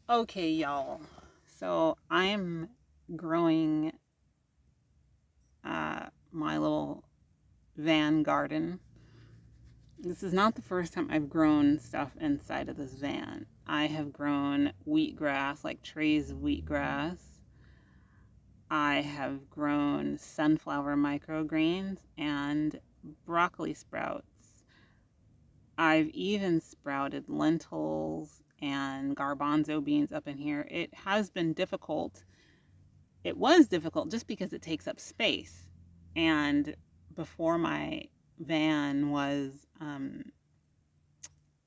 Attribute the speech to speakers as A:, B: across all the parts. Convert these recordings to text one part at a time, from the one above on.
A: Okay, y'all. So I'm growing my little van garden. This is not the first time I've grown stuff inside of this van. I have grown wheatgrass, like trays of wheatgrass. I have grown sunflower microgreens and broccoli sprouts. I've even sprouted lentils and garbanzo beans up in here. It has been difficult. It was difficult just because it takes up space. And before my van was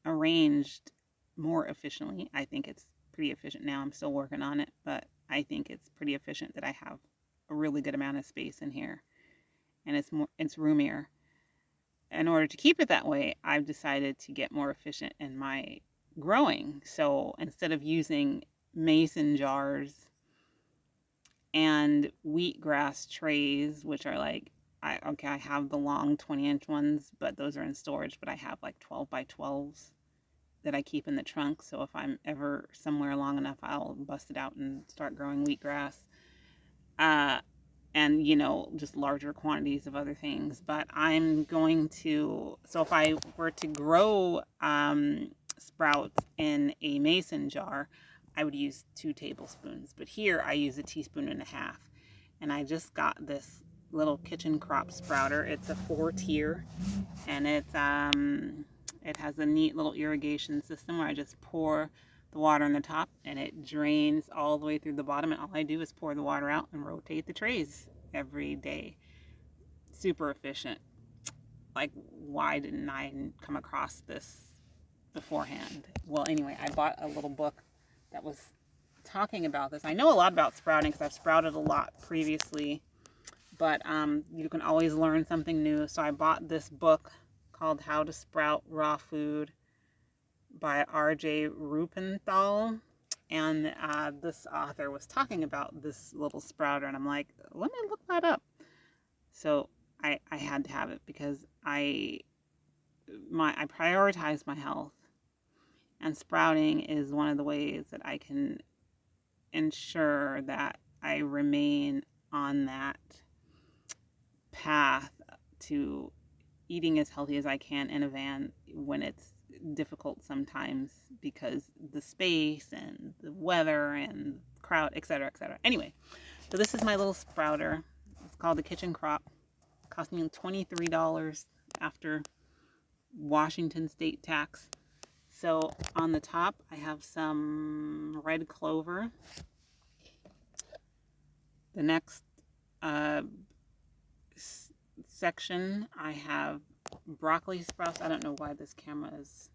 A: arranged more efficiently, I think it's pretty efficient now. I'm still working on it, but I think it's pretty efficient that I have a really good amount of space in here, and it's roomier. In order to keep it that way, I've decided to get more efficient in my growing. So instead of using mason jars and wheatgrass trays, which are like, I have the long 20-inch ones, but those are in storage. But I have like 12 by 12s that I keep in the trunk. So if I'm ever somewhere long enough, I'll bust it out and start growing wheatgrass. Uh, and just larger quantities of other things. But I'm going to, so if I were to grow sprouts in a mason jar, I would use 2 tablespoons. But here I use 1.5 teaspoons. And I just got this little kitchen crop sprouter. It's a 4-tier, and it has a neat little irrigation system where I just pour the water on the top and it drains all the way through the bottom, and all I do is pour the water out and rotate the trays every day. Super efficient. Like, why didn't I come across this beforehand? Well, anyway, I bought a little book that was talking about this. I know a lot about sprouting because I've sprouted a lot previously, but you can always learn something new. So I bought this book called How to Sprout Raw Food by R.J. Rupenthal. And this author was talking about this little sprouter, and I'm like, let me look that up. So I had to have it because I prioritize my health, and sprouting is one of the ways that I can ensure that I remain on that path to eating as healthy as I can in a van when it's difficult sometimes because the space and the weather and crowd, etc., etc. Anyway, so this is my little sprouter. It's called the Kitchen Crop. It cost me $23 after Washington state tax. So on the top, I have some red clover. The next section, I have broccoli sprouts. I don't know why this camera is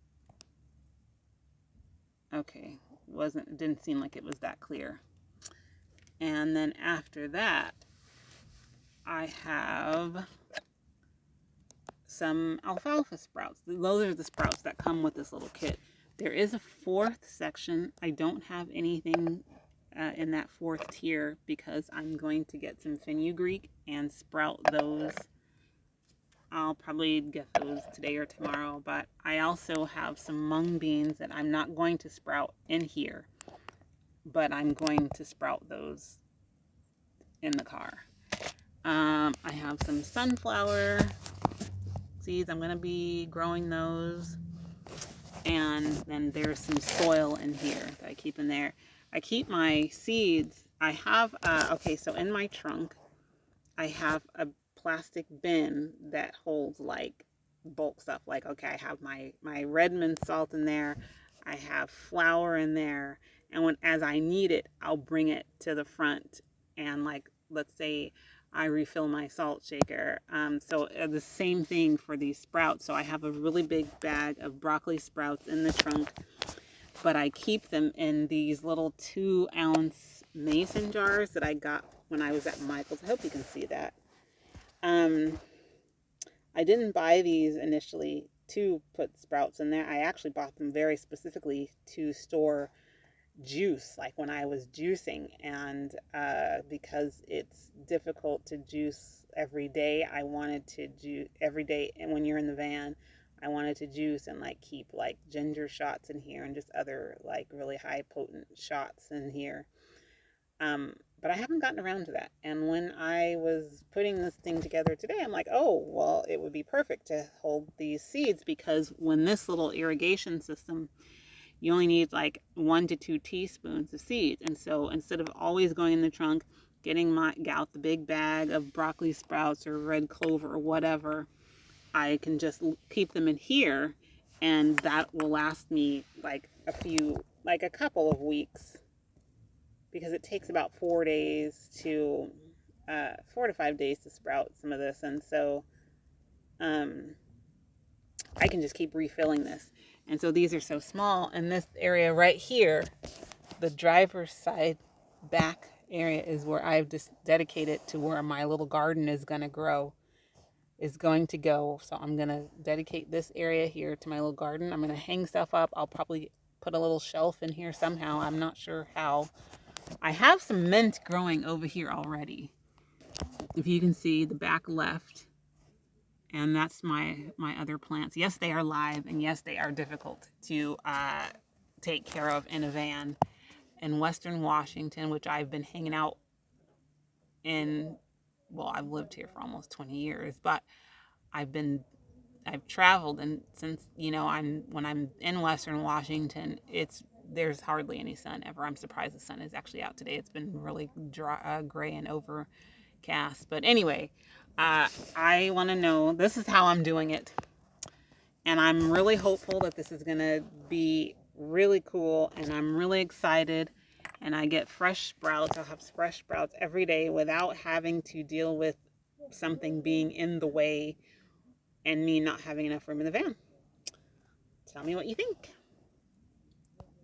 A: okay. It didn't seem like it was that clear. And then after that, I have some alfalfa sprouts. Those are the sprouts that come with this little kit. There is a 4th section. I don't have anything in that 4th tier because I'm going to get some fenugreek and sprout those. I'll probably get those today or tomorrow, but I also have some mung beans that I'm not going to sprout in here, but I'm going to sprout those in the car. I have some sunflower seeds. I'm going to be growing those. And then there's some soil in here that I keep in there. I keep my seeds. I have, so in my trunk, I have a plastic bin that holds like bulk stuff. Like, okay, I have my Redmond salt in there. I have flour in there. And as I need it, I'll bring it to the front. And like, let's say I refill my salt shaker. So the same thing for these sprouts. So I have a really big bag of broccoli sprouts in the trunk, but I keep them in these little 2-ounce mason jars that I got when I was at Michael's. I hope you can see that. I didn't buy these initially to put sprouts in there. I actually bought them very specifically to store juice, like when I was juicing, and because it's difficult to juice every day, I wanted to juice every day. And when you're in the van, I wanted to juice and like keep like ginger shots in here and just other like really high potent shots in here. But I haven't gotten around to that. And when I was putting this thing together today, I'm like, oh, well, it would be perfect to hold these seeds, because when this little irrigation system, you only need like 1 to 2 teaspoons of seeds. And so instead of always going in the trunk, getting out the big bag of broccoli sprouts or red clover or whatever, I can just keep them in here, and that will last me like a couple of weeks, because it takes about 4 to 5 days to sprout some of this. And so um, I can just keep refilling this. And so these are so small. And this area right here, the driver's side back area, is where I've just dedicated to where my little garden is going to grow, is going to go. So I'm going to dedicate this area here to my little garden. I'm going to hang stuff up. I'll probably put a little shelf in here somehow. I'm not sure how. I have some mint growing over here already. If you can see the back left, and that's my other plants. Yes, they are live, and yes, they are difficult to take care of in a van. In Western Washington, which I've been hanging out in, well, I've lived here for almost 20 years, but I've traveled, and since, when I'm in Western Washington, there's hardly any sun ever. I'm surprised the sun is actually out today. It's been really dry, gray and overcast. But anyway, I want to know, this is how I'm doing it. And I'm really hopeful that this is going to be really cool. And I'm really excited. And I get fresh sprouts. I'll have fresh sprouts every day without having to deal with something being in the way and me not having enough room in the van. Tell me what you think.